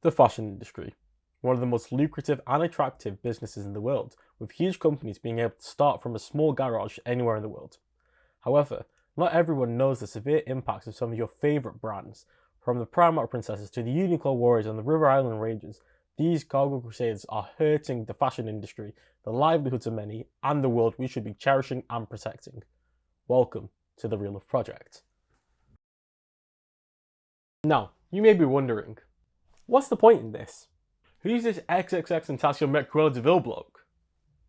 The fashion industry, one of the most lucrative and attractive businesses in the world, with huge companies being able to start from a small garage anywhere in the world. However, not everyone knows the severe impacts of some of your favourite brands. From the Primark Princesses to the Uniqlo Warriors and the River Island Rangers, these Cargo Crusaders are hurting the fashion industry, the livelihoods of many, and the world we should be cherishing and protecting. Welcome to the ReLove Project. Now, you may be wondering, what's the point in this? Who's this XXX and Tasio Met DeVille bloke?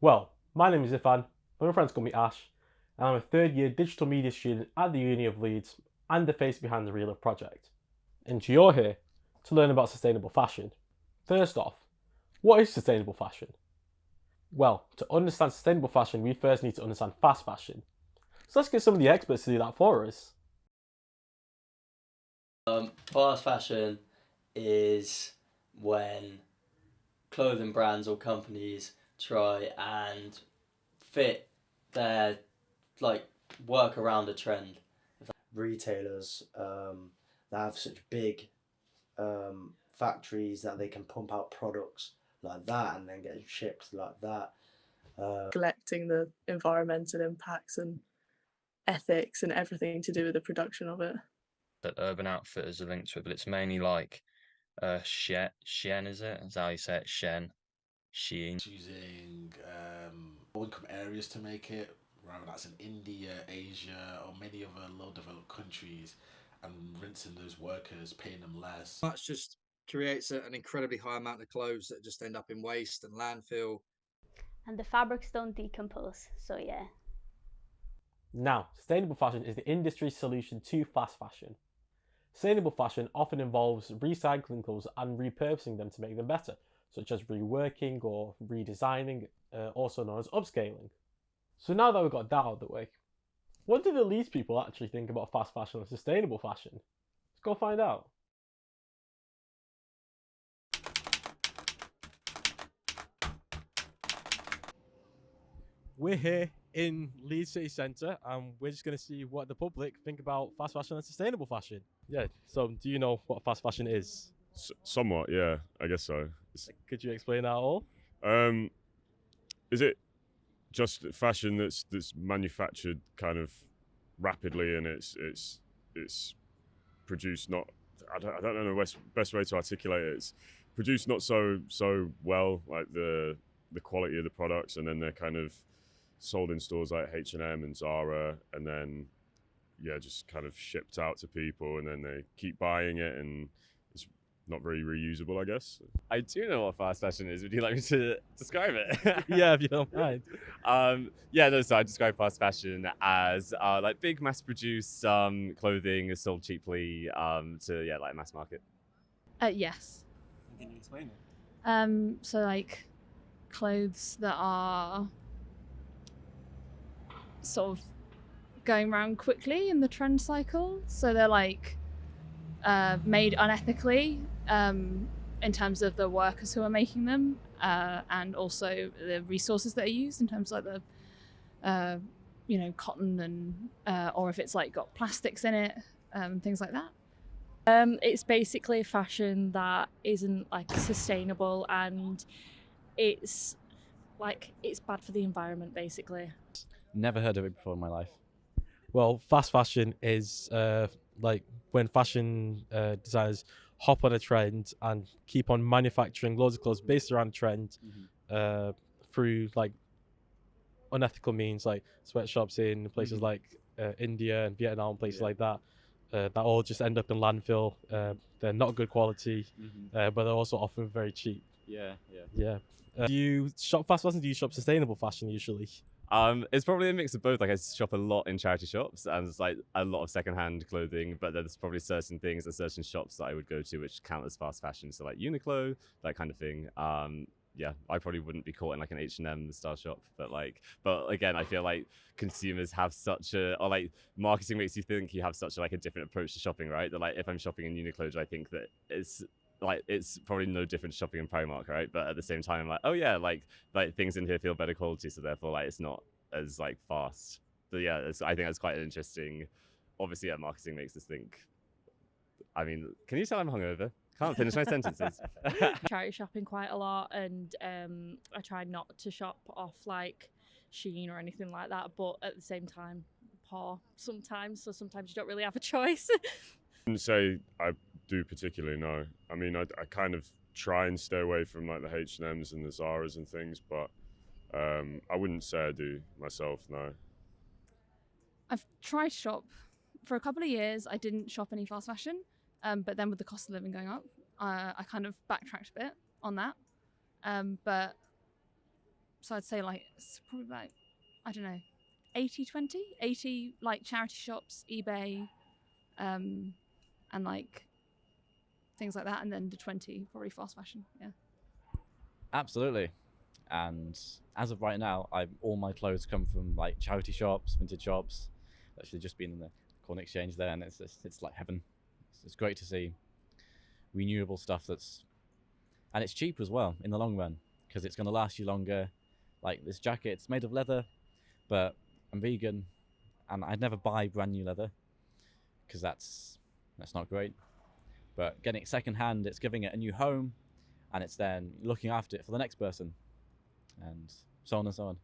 Well, my name is Ifan, but my friends call me Ash, and I'm a third year digital media student at the Uni of Leeds and the face behind the ReLove Project. And you're here to learn about sustainable fashion. First off, what is sustainable fashion? Well, to understand sustainable fashion, we first need to understand fast fashion. So let's get some of the experts to do that for us. Fast fashion is when clothing brands or companies try and fit their work around a trend. Retailers that have such big factories that they can pump out products like that and then get shipped like that. Collecting the environmental impacts and ethics and everything to do with the production of it. That Urban Outfitters are linked to it, but it's mainly like Shen, is it? Is that how you say it? Shen. Choosing low-income areas to make it, rather that's in India, Asia, or many other low-developed countries, and rinsing those workers, paying them less. That just creates an incredibly high amount of clothes that just end up in waste and landfill. And the fabrics don't decompose, so yeah. Now, sustainable fashion is the industry's solution to fast fashion. Sustainable fashion often involves recycling clothes and repurposing them to make them better, such as reworking or redesigning, also known as upscaling. So now that we've got that out of the way, what do the Leeds people actually think about fast fashion and sustainable fashion? Let's go find out. We're here in Leeds City Centre and we're just going to see what the public think about fast fashion and sustainable fashion. Yeah, so do you know what fast fashion is? Somewhat, yeah, I guess so. Could you explain that at all? Is it just fashion that's manufactured kind of rapidly and it's produced not, I don't know the best way to articulate it. It's produced not so well, like the quality of the products, and then they're kind of sold in stores like H&M and Zara, and then just kind of shipped out to people, and then they keep buying it, and it's not very reusable, I guess. I do know what fast fashion is. Would you like me to describe it? Yeah, if you don't mind. So I describe fast fashion as like big mass-produced clothing is sold cheaply to like mass market. Yes. Can you explain it? So like clothes that are sort of going around quickly in the trend cycle. So they're like made unethically in terms of the workers who are making them, and also the resources that are used in terms of like the cotton and or if it's like got plastics in it, things like that. It's basically a fashion that isn't like sustainable, and it's bad for the environment basically. Never heard of it before in my life. Well, fast fashion is like when fashion designers hop on a trend and keep on manufacturing loads of clothes based around a trend through like unethical means, like sweatshops in places like India and Vietnam, places like that. That all just end up in landfill. They're not good quality, but they're also often very cheap. Yeah. Do you shop fast fashion? Do you shop sustainable fashion usually? It's probably a mix of both. Like I shop a lot in charity shops, and it's like a lot of secondhand clothing. But there's probably certain things and certain shops that I would go to which count as fast fashion. So like Uniqlo, that kind of thing. I probably wouldn't be caught in like an H&M style shop, but again, I feel like consumers have such or like marketing makes you think you have such a different approach to shopping, right? That like if I'm shopping in Uniqlo, I think that it's probably no different to shopping in Primark, right? But at the same time, I'm like, oh yeah, like things in here feel better quality, so therefore like it's not as like fast. But yeah, I think that's quite interesting. Obviously, marketing makes us think. I mean, can you tell I'm hungover? Can't finish my sentences. Charity shopping quite a lot, and I try not to shop off like Shein or anything like that, but at the same time, poor sometimes, so sometimes you don't really have a choice. I wouldn't say I do particularly, no. I mean, I kind of try and stay away from like the H&Ms and the Zaras and things, but I wouldn't say I do myself, no. I've tried to shop for a couple of years. I didn't shop any fast fashion, but then with the cost of living going up, I kind of backtracked a bit on that. But so I'd say like it's probably about, I don't know, 80-20, 80 like charity shops, eBay, and like things like that, and then the 20 probably fast fashion. Yeah. Absolutely. And as of right now, all my clothes come from like charity shops, vintage shops. Actually, just been in the Corn Exchange there, and it's like heaven. It's great to see renewable stuff and it's cheap as well in the long run because it's going to last you longer. Like this jacket, it's made of leather, but I'm vegan, and I'd never buy brand new leather because that's not great. But getting it secondhand, it's giving it a new home, and it's then looking after it for the next person, and so on and so on.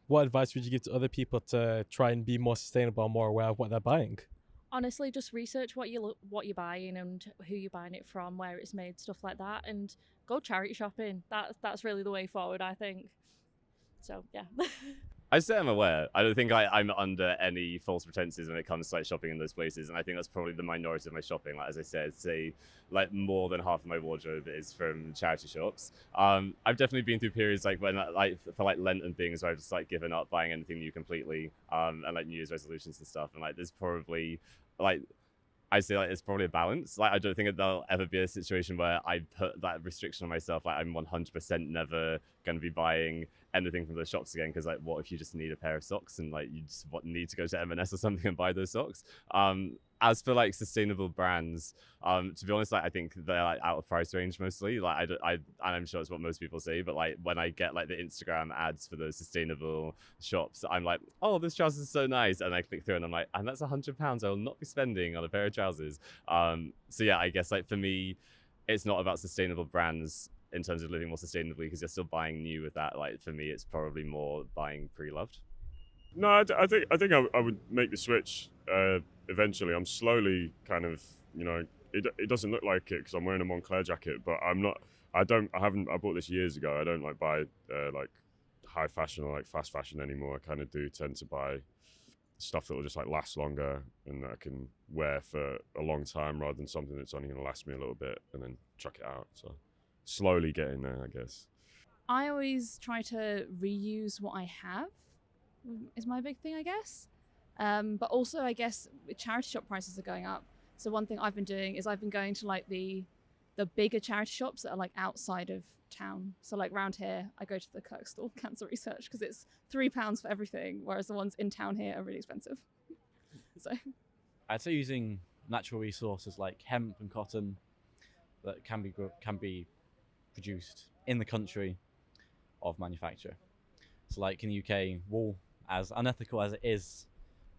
What advice would you give to other people to try and be more sustainable and more aware of what they're buying? Honestly, just research what you're buying and who you're buying it from, where it's made, stuff like that, and go charity shopping. That's really the way forward, I think. So yeah. I say I'm aware. I don't think I'm under any false pretenses when it comes to like shopping in those places, and I think that's probably the minority of my shopping. Like as I said, say like more than half of my wardrobe is from charity shops. I've definitely been through periods like when like for like Lent and things where I've just like given up buying anything new completely, and like New Year's resolutions and stuff. And like there's probably like I say like it's probably a balance. Like I don't think there'll ever be a situation where I put that restriction on myself. Like I'm 100% never going to be buying anything from those shops again, because like what if you just need a pair of socks and like you just need to go to M&S or something and buy those socks. As for like sustainable brands, to be honest, like I think they're like out of price range mostly. Like I'm sure it's what most people say, but like when I get like the Instagram ads for those sustainable shops, I'm like, oh, this trousers is so nice, and I click through and I'm like, and that's £100 I will not be spending on a pair of trousers. So yeah, I guess like for me, it's not about sustainable brands in terms of living more sustainably, because you're still buying new with that. Like for me, it's probably more buying pre-loved. No, I think I would make the switch eventually. I'm slowly kind of, it doesn't look like it because I'm wearing a Moncler jacket, but I bought this years ago. I don't like buy like high fashion or like fast fashion anymore. I kind of do tend to buy stuff that will just like last longer and that I can wear for a long time rather than something that's only going to last me a little bit and then chuck it out. So slowly getting there, I guess. I always try to reuse what I have, is my big thing, I guess. But also, I guess charity shop prices are going up. So one thing I've been doing is I've been going to like the bigger charity shops that are like outside of town. So like around here, I go to the Kirkstall Cancer Research because it's £3 for everything, whereas the ones in town here are really expensive. So I'd say using natural resources like hemp and cotton that can be produced in the country of manufacture. So like in the UK, wool, as unethical as it is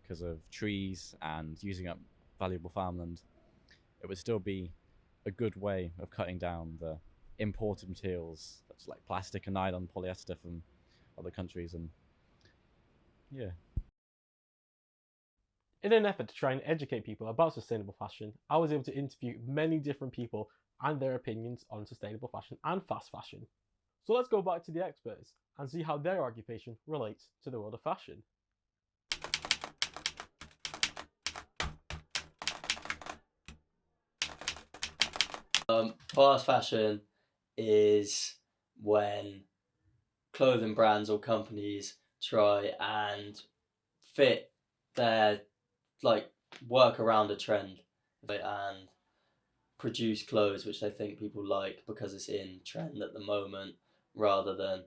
because of trees and using up valuable farmland, it would still be a good way of cutting down the imported materials such as like plastic and nylon, polyester from other countries. And yeah. In an effort to try and educate people about sustainable fashion, I was able to interview many different people and their opinions on sustainable fashion and fast fashion. So let's go back to the experts and see how their occupation relates to the world of fashion. Fast fashion is when clothing brands or companies try and fit their work around a trend and produce clothes which they think people like because it's in trend at the moment, rather than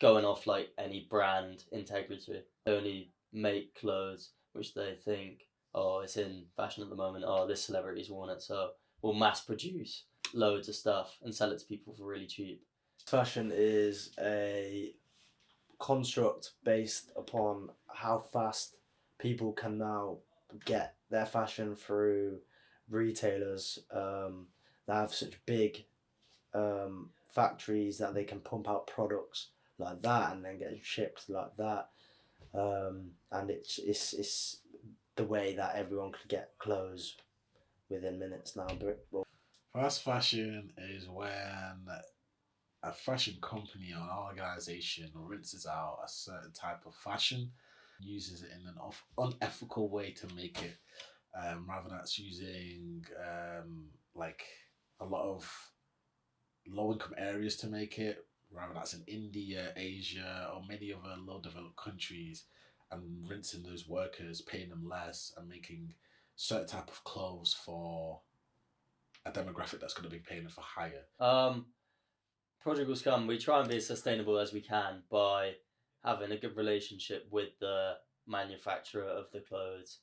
going off like any brand integrity. They only make clothes which they think, oh, it's in fashion at the moment, oh, this celebrity's worn it, so we'll mass produce loads of stuff and sell it to people for really cheap. Fashion is a construct based upon how fast people can now get their fashion through retailers that have such big factories that they can pump out products like that and then get shipped like that. And it's the way that everyone could get clothes within minutes now. Fast fashion is when a fashion company or an organization rinses out a certain type of fashion, uses it in an unethical way to make it, rather that's using like a lot of low-income areas to make it, rather that's in India, Asia, or many other low-developed countries, and rinsing those workers, paying them less, and making certain type of clothes for a demographic that's going to be paying for higher. Prodigal Scum, we try and be as sustainable as we can by having a good relationship with the manufacturer of the clothes.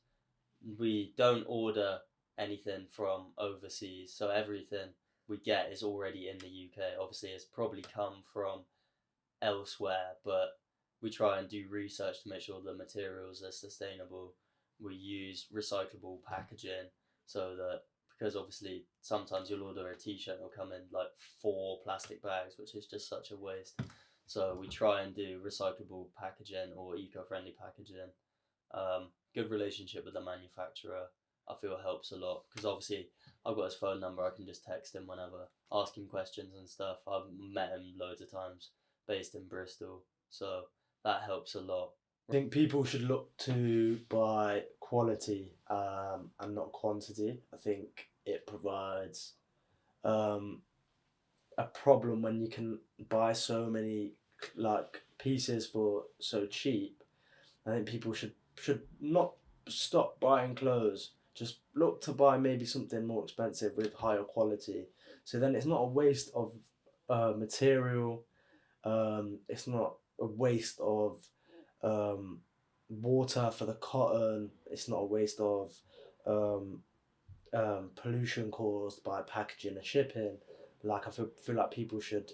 We don't order anything from overseas, so everything we get is already in the UK. Obviously, it's probably come from elsewhere, but we try and do research to make sure the materials are sustainable. We use recyclable packaging so that, because obviously sometimes you'll order a t-shirt and it'll come in like 4 plastic bags, which is just such a waste. So we try and do recyclable packaging or eco-friendly packaging. Good relationship with the manufacturer, I feel, helps a lot, because obviously I've got his phone number, I can just text him whenever, ask him questions and stuff. I've met him loads of times, based in Bristol, so that helps a lot. I think people should look to buy quality and not quantity. I think it provides a problem when you can buy so many like pieces for so cheap. I think people should not stop buying clothes. Just look to buy maybe something more expensive with higher quality. So then it's not a waste of material. It's not a waste of water for the cotton. It's not a waste of pollution caused by packaging and shipping. Like I feel like people should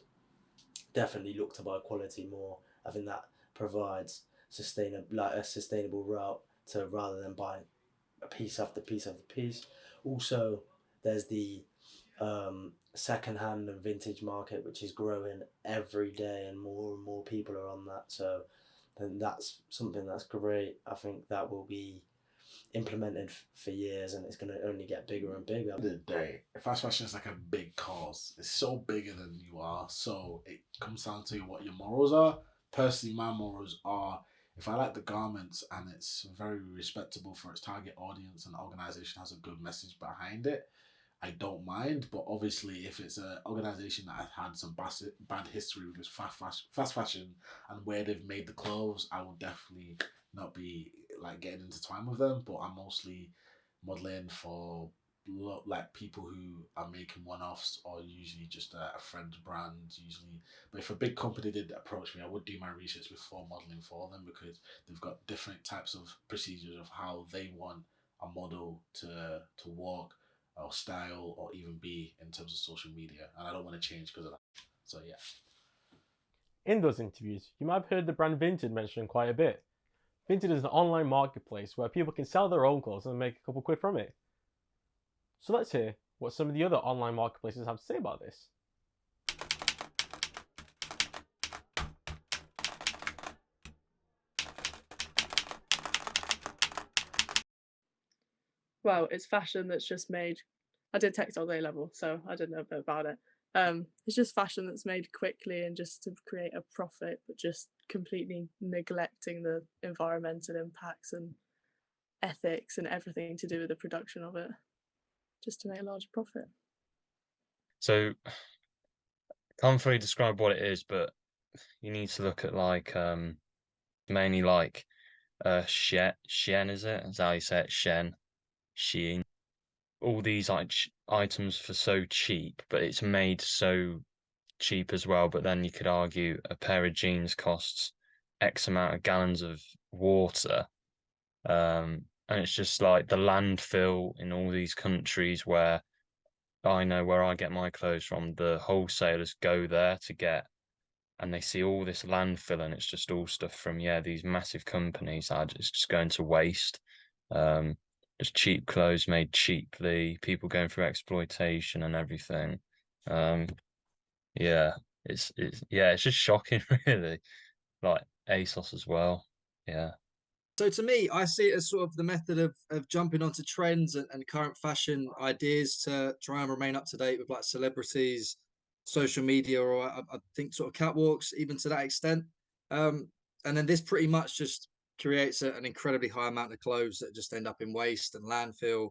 definitely look to buy quality more. I think that provides a sustainable route to, rather than buying a piece after piece after piece. Also, there's the second-hand and vintage market, which is growing every day, and more people are on that. So then that's something that's great. I think that will be implemented for years, and it's going to only get bigger and bigger. At the end of the day, fast fashion is like a big cause. It's so bigger than you are, so it comes down to what your morals are. Personally, my morals are, if I like the garments and it's very respectable for its target audience and the organization has a good message behind it, I don't mind. But obviously, if it's an organization that has had some bad history with fast fashion and where they've made the clothes, I will definitely not be like getting intertwined with them. But I'm mostly modeling for like people who are making one-offs, or usually just a friend's brand usually. But if a big company did approach me, I would do my research before modeling for them, because they've got different types of procedures of how they want a model to walk or style or even be in terms of social media, and I don't want to change because of that. So yeah. In those interviews, you might have heard the brand Vinted mentioned quite a bit. Vinted is an online marketplace where people can sell their own clothes and make a couple quid from it. So let's hear what some of the other online marketplaces have to say about this. Well, it's fashion that's just made. I did textiles A level, so I didn't know a bit about it. It's just fashion that's made quickly and just to create a profit, but just completely neglecting the environmental impacts and ethics and everything to do with the production of it, just to make a larger profit. So, can't fully describe what it is, but you need to look at like mainly like Shen, is it? Is that how you say it? Shein. All these items for so cheap, but it's made so cheap as well. But then you could argue a pair of jeans costs X amount of gallons of water. And it's just like the landfill in all these countries where I know where I get my clothes from, the wholesalers go there to get, and they see all this landfill, and it's just all stuff from these massive companies that it's just going to waste. just cheap clothes made cheaply, people going through exploitation and everything. Yeah, it's just shocking, really. Like ASOS as well. Yeah. So to me, I see it as sort of the method of jumping onto trends and current fashion ideas to try and remain up to date with like celebrities, social media, or I think sort of catwalks, even to that extent. And then this pretty much just creates an incredibly high amount of clothes that just end up in waste and landfill.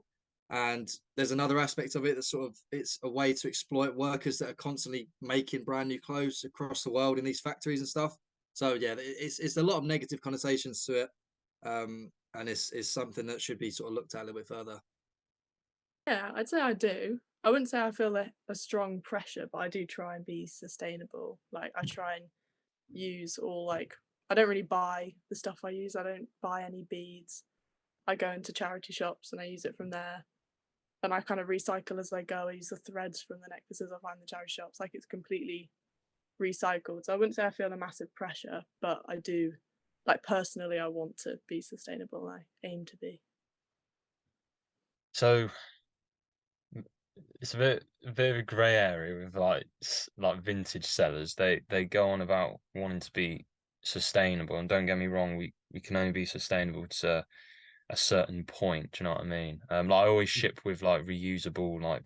And there's another aspect of it that sort of it's a way to exploit workers that are constantly making brand new clothes across the world in these factories and stuff. So yeah, it's a lot of negative connotations to it, and is something that should be sort of looked at a little bit further. Yeah, I'd say I do. I wouldn't say I feel a strong pressure, but I do try and be sustainable. Like I try and use all like I don't really buy the stuff I use. I don't buy any beads. I go into charity shops and I use it from there. And I kind of recycle as I go. I use the threads from the necklaces I find in the charity shops. Like it's completely recycled. So I wouldn't say I feel a massive pressure, but I do like personally I want to be sustainable and I aim to be. So it's a bit of a grey area with like vintage sellers. They go on about wanting to be sustainable, and don't get me wrong, we can only be sustainable to a certain point. Do you know what I mean? Like I always ship with like reusable like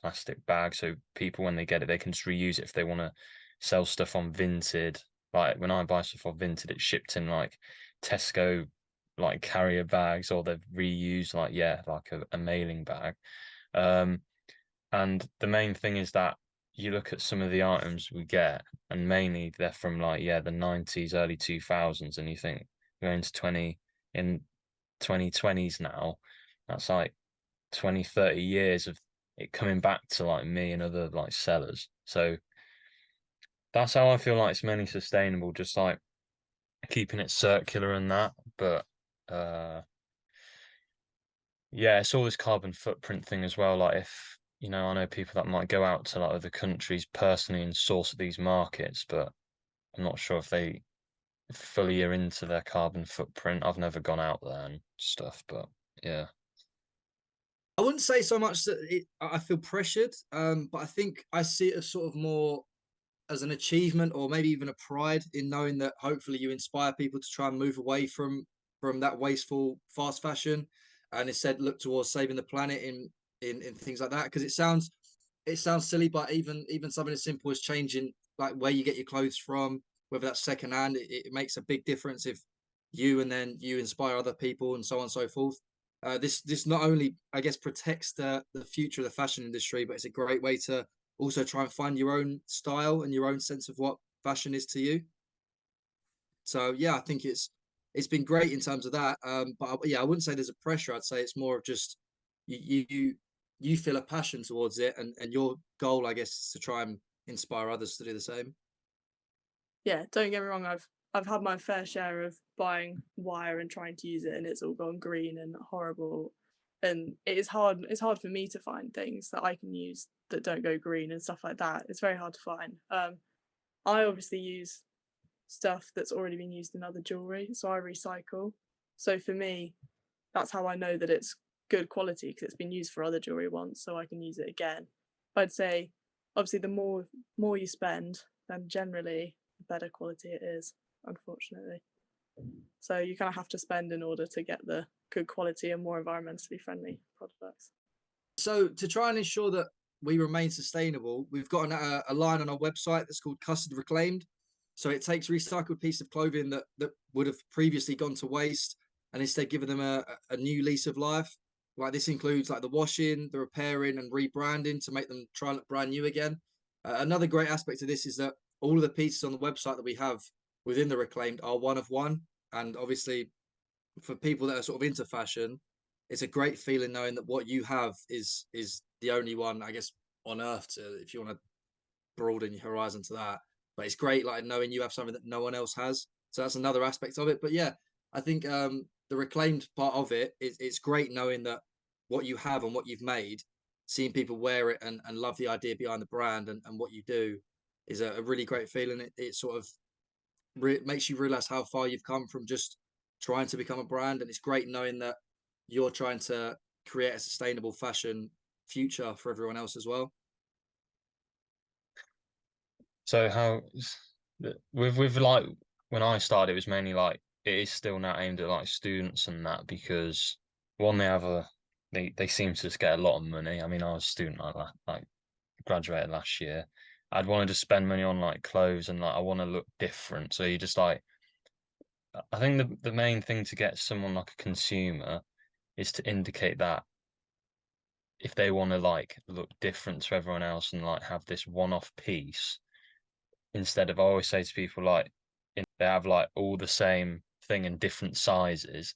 plastic bags, so people when they get it, they can just reuse it if they want to sell stuff on Vinted. Like when I buy stuff on Vinted, it's shipped in like Tesco like carrier bags, or they've reused like like a mailing bag. Um, and the main thing is that you look at some of the items we get, and mainly they're from like the 90s, early 2000s, and you think going to 2020s now, that's like 20, 30 years of it coming back to like me and other like sellers. So that's how I feel like it's mainly sustainable, just like keeping it circular and that. But yeah, it's all this carbon footprint thing as well. Like if I know people that might go out to like other countries personally and source at these markets, but I'm not sure if they fully are into their carbon footprint. I've never gone out there and stuff, but yeah. I wouldn't say so much that I feel pressured, but I think I see it as sort of more as an achievement or maybe even a pride in knowing that hopefully you inspire people to try and move away from that wasteful fast fashion and instead look towards saving the planet in things like that. Because it sounds silly, but even something as simple as changing like where you get your clothes from, whether that's secondhand, it makes a big difference if you inspire other people and so on and so forth. This not only, I guess, protects the future of the fashion industry, but it's a great way to also try and find your own style and your own sense of what fashion is to you. So yeah, I think it's been great in terms of that. But yeah, I wouldn't say there's a pressure. I'd say it's more of just you feel a passion towards it, and your goal, I guess, is to try and inspire others to do the same. Yeah, don't get me wrong, I've had my fair share of buying wire and trying to use it and it's all gone green and horrible. And it's hard for me to find things that I can use that don't go green and stuff like that. It's very hard to find. I obviously use stuff that's already been used in other jewelry, so I recycle. So for me, that's how I know that it's good quality because it's been used for other jewelry once, so I can use it again. I'd say obviously the more you spend, then generally the better quality it is, unfortunately. So you kind of have to spend in order to get the good quality and more environmentally friendly products. So to try and ensure that we remain sustainable, we've got a line on our website that's called Custard Reclaimed. So it takes recycled piece of clothing that would have previously gone to waste and instead given them a new lease of life. Like this includes like the washing, the repairing and rebranding to make them try and look brand new again. Another great aspect of this is that all of the pieces on the website that we have within the Reclaimed are one of one. And obviously for people that are sort of into fashion, it's a great feeling knowing that what you have is the only one, I guess, on earth to, if you want to broaden your horizon to that. But it's great like knowing you have something that no one else has. So that's another aspect of it. But yeah, I think the reclaimed part of it is it's great knowing that what you have and what you've made, seeing people wear it and love the idea behind the brand and what you do is a really great feeling. It sort of makes you realize how far you've come from just trying to become a brand. And it's great knowing that you're trying to create a sustainable fashion future for everyone else as well? So how with like when I started, it was mainly like it is still now aimed at like students and that because one they have a they seem to just get a lot of money. I mean, I was a student like graduated last year. I'd wanted to spend money on like clothes and like I want to look different. So you just like I think the main thing to get someone like a consumer is to indicate that if they want to like look different to everyone else and like have this one-off piece instead of I always say to people like they have like all the same thing in different sizes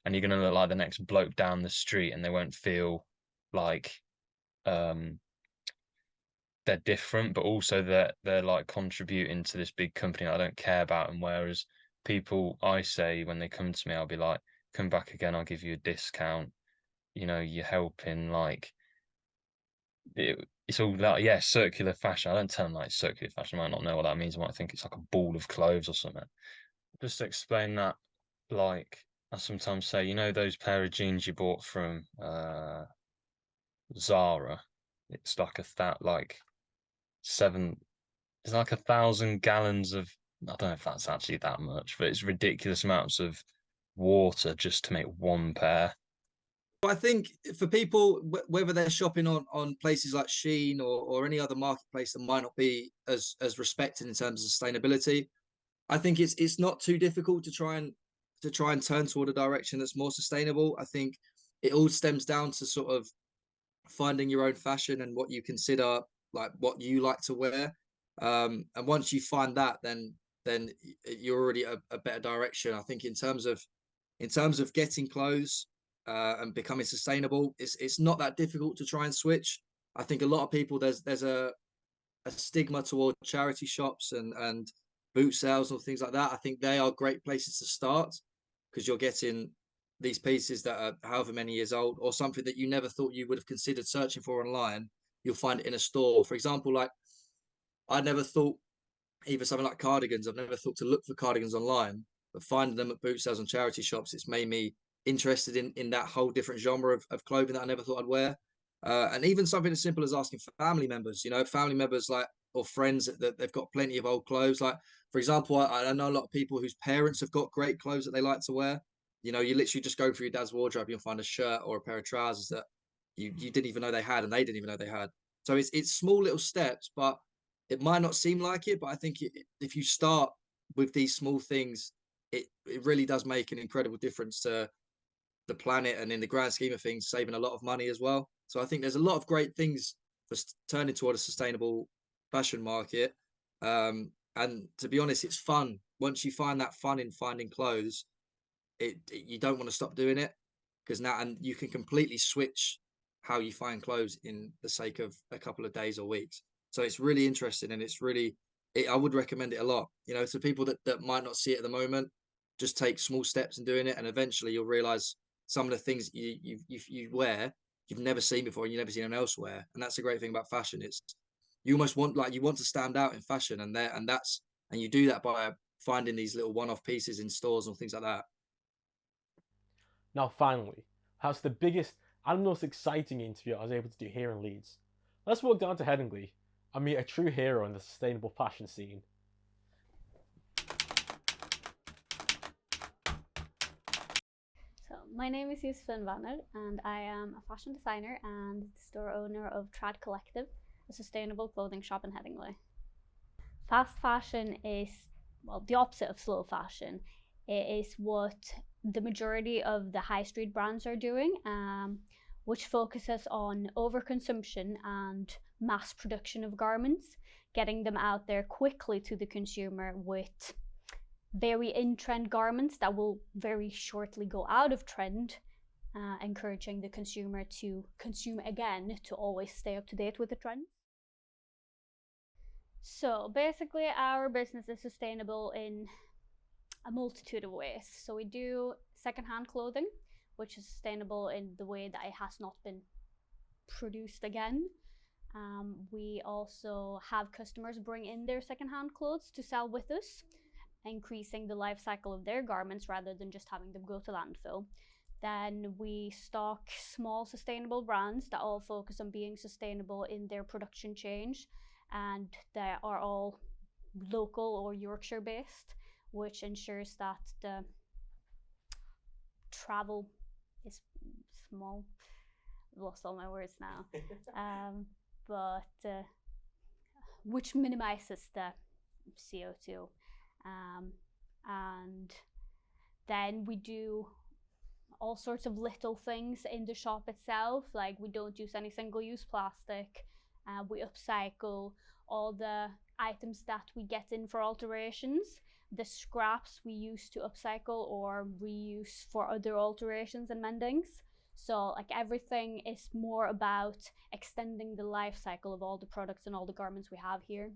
and you're gonna look like the next bloke down the street and they won't feel like um they're different, but also they're like contributing to this big company I don't care about. And whereas people I say when they come to me, I'll be like, come back again, I'll give you a discount. You know, you're helping like it's all like yeah, circular fashion. I don't tell them like circular fashion. I might not know what that means. I might think it's like a ball of clothes or something. Just to explain that, like I sometimes say, you know, those pair of jeans you bought from Zara. It's like like seven. It's like 1,000 gallons of. I don't know if that's actually that much, but it's ridiculous amounts of water just to make one pair. I think for people, whether they're shopping on places like Shein or any other marketplace that might not be as respected in terms of sustainability, I think it's not too difficult to try and turn toward a direction that's more sustainable. I think it all stems down to sort of finding your own fashion and what you consider like what you like to wear. And once you find that, then you're already a better direction. I think in terms of getting clothes and becoming sustainable, it's not that difficult to try and switch. I think a lot of people there's a stigma toward charity shops and boot sales and things like that. I think they are great places to start because you're getting these pieces that are however many years old or something that you never thought you would have considered searching for online. You'll find it in a store. For example, like I never thought either something like cardigans. I've never thought to look for cardigans online, but finding them at boot sales and charity shops, it's made me interested in that whole different genre of clothing that I never thought I'd wear. And even something as simple as asking family members, family members like or friends that they've got plenty of old clothes. Like, for example, I know a lot of people whose parents have got great clothes that they like to wear. You literally just go through your dad's wardrobe, you'll find a shirt or a pair of trousers that you didn't even know they had, and they didn't even know they had. So it's small little steps, but it might not seem like it. But I think if you start with these small things, it really does make an incredible difference to the planet and in the grand scheme of things, saving a lot of money as well. So I think there's a lot of great things for turning toward a sustainable fashion market. And to be honest, it's fun. Once you find that fun in finding clothes, you don't want to stop doing it because now and you can completely switch how you find clothes in the sake of a couple of days or weeks. So it's really interesting and I would recommend it a lot. To people that might not see it at the moment, just take small steps in doing it, and eventually you'll realize some of the things you wear you've never seen before and you've never seen them elsewhere. And that's a great thing about fashion. It's you almost want you want to stand out in fashion, and you do that by finding these little one-off pieces in stores and things like that. Now finally, perhaps the biggest and most exciting interview I was able to do here in Leeds. Let's walk down to Headingley and meet a true hero in the sustainable fashion scene. So my name is Yusufin Vanner and I am a fashion designer and store owner of Trad Collective, a sustainable clothing shop in Headingley. Fast fashion is, well, the opposite of slow fashion. It is what the majority of the high street brands are doing, which focuses on overconsumption and mass production of garments, getting them out there quickly to the consumer with very in-trend garments that will very shortly go out of trend, encouraging the consumer to consume again to always stay up to date with the trends. So basically our business is sustainable in a multitude of ways. So we do secondhand clothing, which is sustainable in the way that it has not been produced again. We also have customers bring in their secondhand clothes to sell with us, increasing the life cycle of their garments rather than just having them go to landfill. Then we stock small sustainable brands that all focus on being sustainable in their production change, and they are all local or Yorkshire based, which ensures that the travel is small. I've lost all my words now. But which minimizes the CO2. And then we do all sorts of little things in the shop itself, like we don't use any single-use plastic. We upcycle all the items that we get in for alterations. The scraps we use to upcycle or reuse for other alterations and mendings. So like everything is more about extending the life cycle of all the products and all the garments we have here.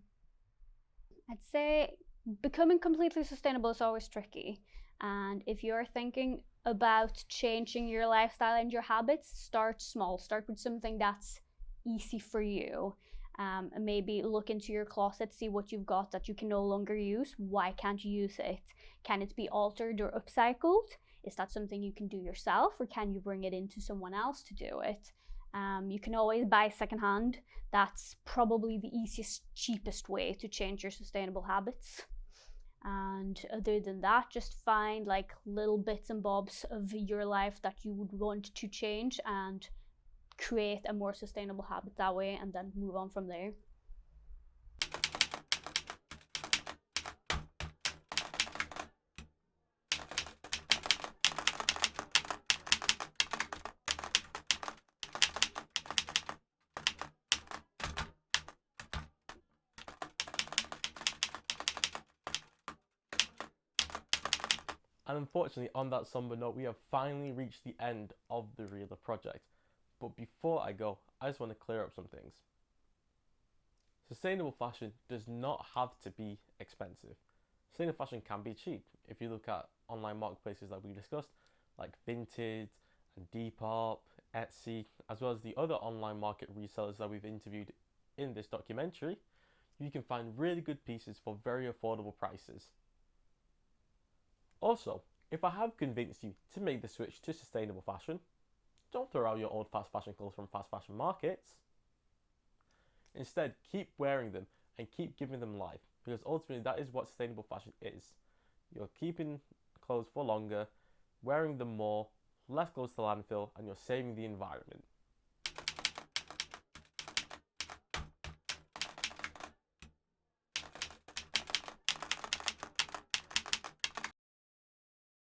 I'd say becoming completely sustainable is always tricky. And if you're thinking about changing your lifestyle and your habits, start small. Start with something that's easy for you. And maybe look into your closet, see what you've got that you can no longer use. Why can't you use it? Can it be altered or upcycled? Is that something you can do yourself, or can you bring it into someone else to do it? You can always buy secondhand. That's probably the easiest, cheapest way to change your sustainable habits. And other than that, just find like little bits and bobs of your life that you would want to change and create a more sustainable habit that way, and then move on from there. And unfortunately, on that somber note, we have finally reached the end of the ReLove Project. But before I go, I just want to clear up some things. Sustainable fashion does not have to be expensive. Sustainable fashion can be cheap. If you look at online marketplaces like we discussed, like Vinted and Depop, Etsy, as well as the other online market resellers that we've interviewed in this documentary, you can find really good pieces for very affordable prices. Also, if I have convinced you to make the switch to sustainable fashion, don't throw out your old fast fashion clothes from fast fashion markets. Instead, keep wearing them and keep giving them life, because ultimately that is what sustainable fashion is. You're keeping clothes for longer, wearing them more, less clothes to landfill, and you're saving the environment.